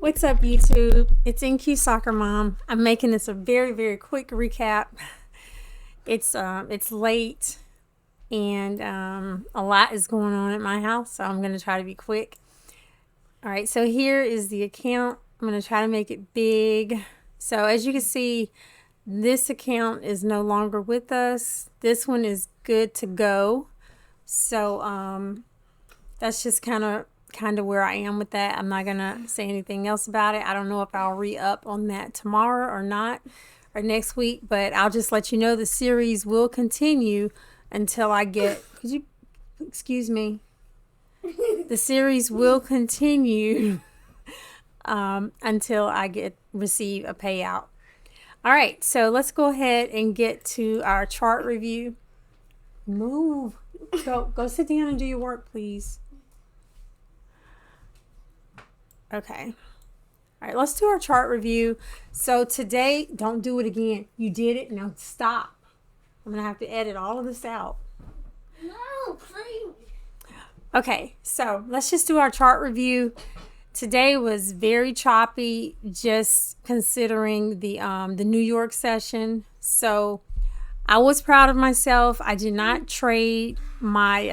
What's up, YouTube? It's NQ Soccer Mom. I'm making this a very quick recap. It's late and a lot is going on at my house, so I'm gonna try to be quick. All right, so here is the account. I'm gonna try to make it big. So as you can see, this account is no longer with us. This one is good to go. So that's just kind of where I am with that. I'm not gonna say anything else about it. I don't know if I'll re-up on that tomorrow or not, or next week, but I'll just let you know the series will continue until I get, could you excuse me, the series will continue until I receive a payout. All right, so let's go ahead and get to our chart review. Move. Go sit down and do your work, please. Okay. All right, let's do our chart review. So today, don't do it again. You did it. Now stop. I'm going to have to edit all of this out. No, please. Okay, so let's just do our chart review. Today was very choppy, just considering the New York session. So I was proud of myself. I did not trade my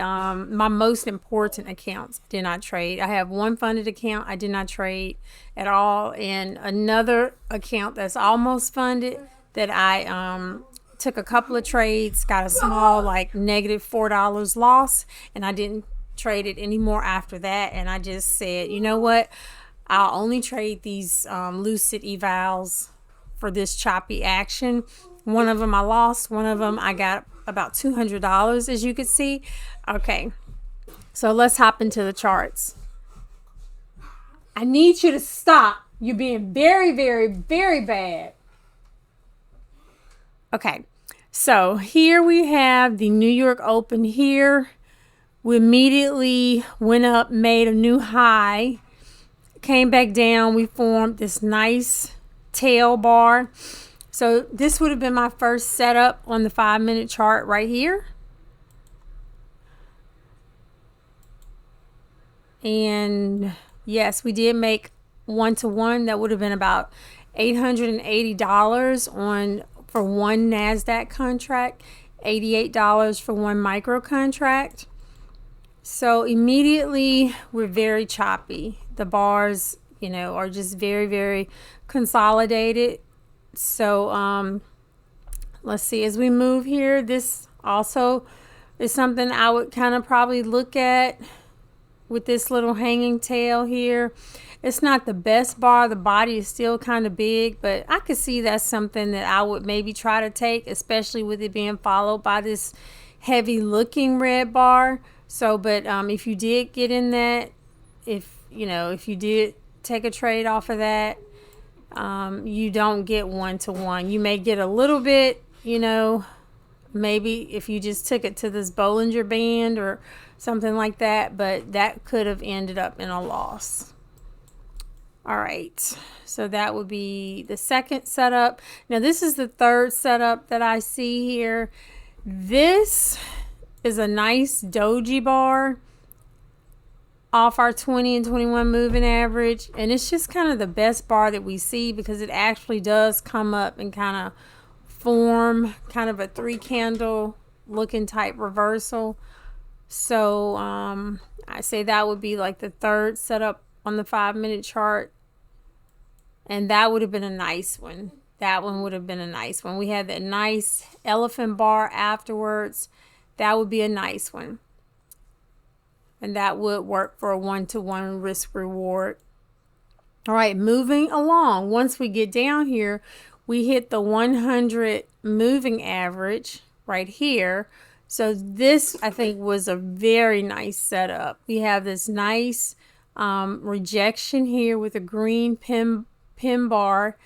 my most important accounts. Did not trade. I have one funded account I did not trade at all, and another account that's almost funded that I took a couple of trades, got a small like -$4 loss, and I didn't trade it anymore after that. And I just said, you know what? I'll only trade these Lucid evals for this choppy action. One of them I lost. One of them I got about $200, as you can see. Okay, so let's hop into the charts. I need you to stop. You're being very bad. Okay, so here we have the New York Open here. We immediately went up, made a new high, came back down. We formed this nice tail bar. So this would have been my first setup on the 5-minute chart right here. And yes, we did make 1-to-1. That would have been about $880 for one NASDAQ contract, $88 for one micro contract. So immediately we're very choppy. The bars, are just very consolidated. So let's see, as we move here, this also is something I would kind of probably look at with this little hanging tail here. It's not the best bar. The body is still kind of big, but I could see that's something that I would maybe try to take, especially with it being followed by this heavy looking red bar. So, but if you did get in that, if you did take a trade off of that, you don't get 1-to-1. You may get a little bit, maybe if you just took it to this Bollinger Band or something like that, but that could have ended up in a loss. All right, so that would be the second setup. Now this is the third setup that I see here. This is a nice doji bar off our 20 and 21 moving average, and it's just kind of the best bar that we see because it actually does come up and kind of form kind of a 3-candle looking type reversal. So I say that would be like the third setup on the 5-minute chart, and that would have been a nice one. That one would have been a nice one. We had that nice elephant bar afterwards. That would be a nice one. And that would work for a 1-to-1 risk reward. All right, moving along. Once we get down here, we hit the 100 moving average right here. So this, I think, was a very nice setup. We have this nice rejection here with a green pin bar.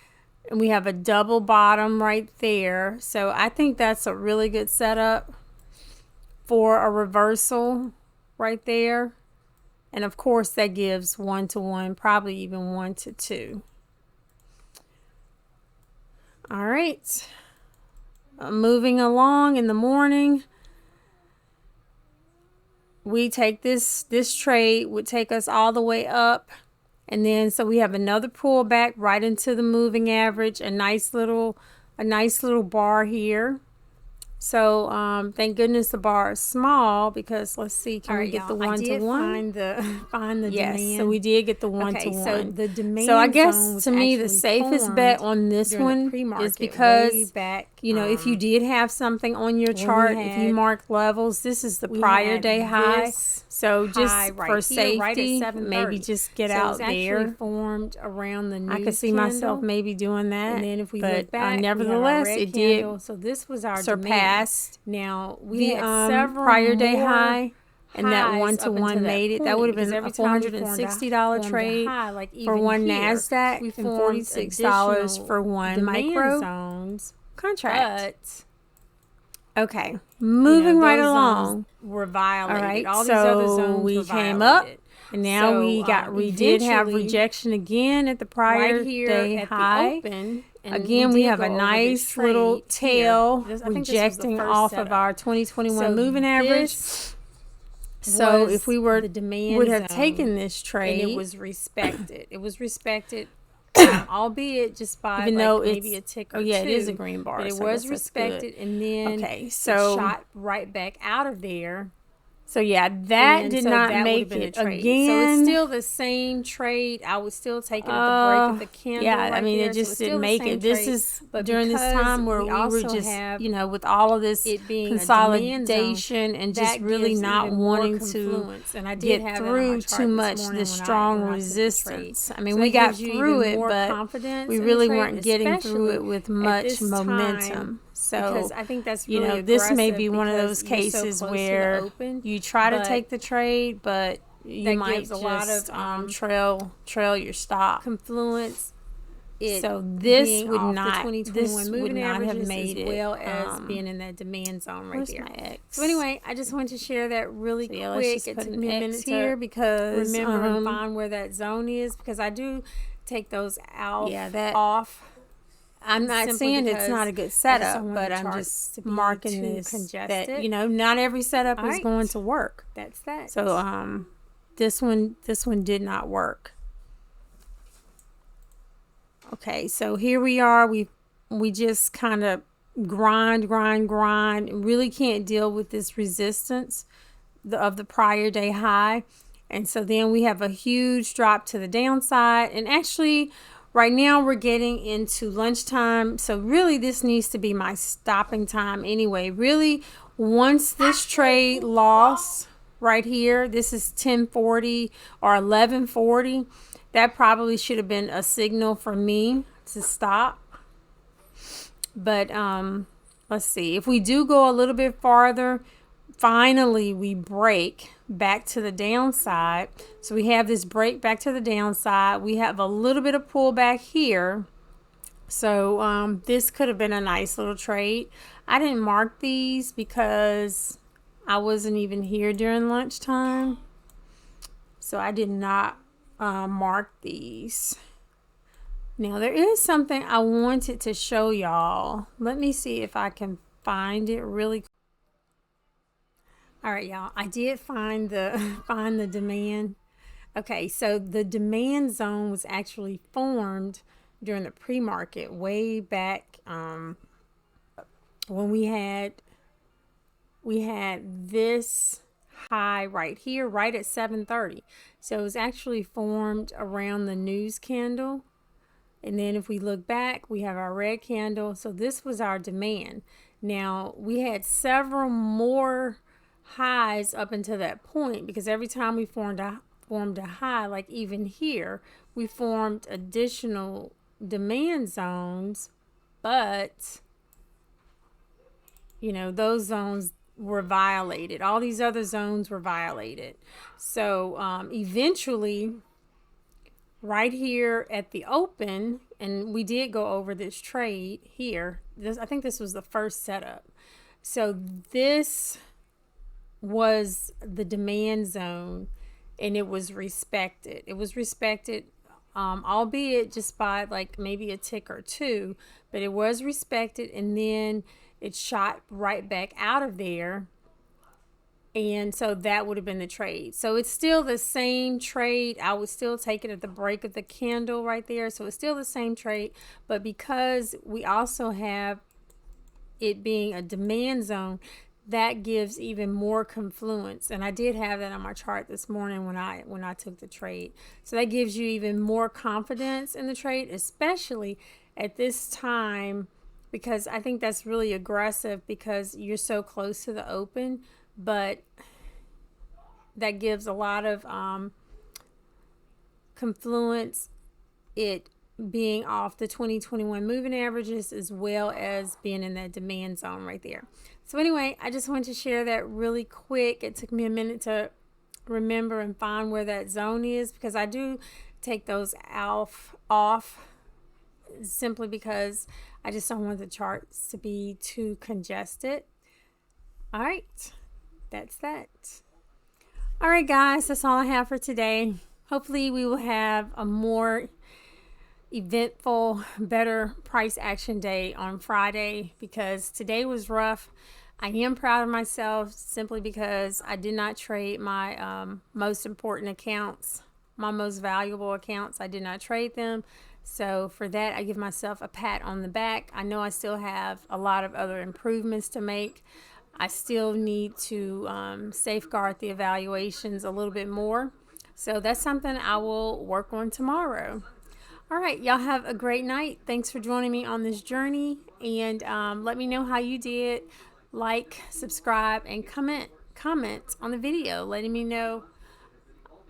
And we have a double bottom right there. So I think that's a really good setup for a reversal right there. And of course that gives 1-to-1, probably even 1-to-2. All right, moving along in the morning, we take this trade would take us all the way up And then so we have another pullback right into the moving average, a nice little bar here. So thank goodness the bar is small, because let's see, can we get the one-to-one? Find the Yes, demand. so we did get the one-to-one. Okay, so the demand. So I zone guess was to me the actually safest formed bet on this during the one pre-market is because way back, you know, if you did have something on your when we chart, if you had- marked levels, this is the we prior had day high. this So just high right for here, safety, right at maybe 7:30. just get So it out was actually there. formed around the news I could see candle. myself maybe doing that. And then if we but, look back, nevertheless, we have our red it candle. did So this was our surpass demand. Now we the had several prior day more high, and that highs one-to-one made it. That would have because been every a time we $460 formed a trade high, like for even one here, NASDAQ we and formed $46 additional for one demand micro zones, contract. but Okay, moving right those along. zones were violated. All right, All these other zones we were came up, violated. and now So, we did have eventually, rejection again at the prior right here day at high. the open, and Again, we did have go a over nice this little trade tail here. I think this was the rejecting first off of setup. our 2021 So moving average. this So was if we were the demand would have zone, taken this trade, and it was respected. It was respected, albeit just by even like though maybe it's a tick or oh yeah, two, it is a green bar, but it so I was guess that's good. respected, and then Okay, it so shot right back out of there. so yeah, that And did so not that would have make been it a trade. again. So it's still the same trade. I would still take it at the break of the candle. Yeah, right I mean, there. it So just it's didn't still the make same it. This trade, is but during this because time where we were also just, have you know, with all of this it being a demand zone, consolidation and just that really gives not even more wanting to confluence. And I did get have that on my through chart too this much morning this when strong I took the trade. resistance. I mean, So we it got gives you through even it, more but confidence we in the really trade, weren't getting through it especially with at much this momentum. time, So because I think that's you really know, this may be aggressive one of because those you're so cases close to the where open, you try to but take the trade, but you that might gives just a lot of trail your stop. confluence. So this being would off not the 2021 this would moving not have averages made as it. well as being in that demand zone right Where's there. my X? So anyway, I just wanted to share that really So yeah, quick. let's just It put took an me a X minute here to because remember and find where that zone is, because I do take those out off. I'm not simply saying it's because not a good I just setup, don't want but the I'm charts just to be marking too this congested. that, you know, not every setup All is right. going to work. That's that. So this one did not work. Okay, so here we are. We just kind of grind, really can't deal with this resistance of the prior day high. And so then we have a huge drop to the downside. And actually, right now we're getting into lunchtime. So really, this needs to be my stopping time anyway. Really, once this trade loss right here, this is 10:40 or 11:40, that probably should have been a signal for me to stop. But let's see. If we do go a little bit farther, finally we break back to the downside. So we have this break back to the downside. We have a little bit of pullback here. So this could have been a nice little trade. I didn't mark these because I wasn't even here during lunchtime. So I did not mark these. Now there is something I wanted to show y'all. Let me see if I can find it really quick. All right, y'all. I did find the demand. Okay, so the demand zone was actually formed during the pre-market way back when we had this high right here, right at 7:30. So it was actually formed around the news candle. And then if we look back, we have our red candle. So this was our demand. Now, we had several more highs up until that point, because every time we formed a high, like even here, we formed additional demand zones, but you know, those zones were violated. All these other zones were violated. So eventually, right here at the open, and we did go over this trade here. I think this was the first setup. So this was the demand zone, and it was respected. It was respected, albeit just by like maybe a tick or two, but it was respected, and then it shot right back out of there. And so that would have been the trade. So it's still the same trade. I would still take it at the break of the candle right there. So it's still the same trade. But because we also have it being a demand zone, that gives even more confluence. And I did have that on my chart this morning when I took the trade. So that gives you even more confidence in the trade, especially at this time, because I think that's really aggressive because you're so close to the open. But that gives a lot of confluence, it being off the 2021 moving averages as well as being in that demand zone right there. So anyway, I just wanted to share that really quick. It took me a minute to remember and find where that zone is, because I do take those off simply because I just don't want the charts to be too congested. All right, that's that. All right, guys, that's all I have for today. Hopefully we will have a more eventful, better price action day on Friday, because today was rough. I am proud of myself simply because I did not trade my most important accounts, my most valuable accounts. I did not trade them. So for that, I give myself a pat on the back. I know I still have a lot of other improvements to make. I still need to safeguard the evaluations a little bit more. So that's something I will work on tomorrow. All right, y'all have a great night. Thanks for joining me on this journey. And let me know how you did. Like, subscribe, and comment on the video, letting me know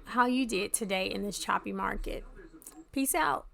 how you did today in this choppy market. Peace out.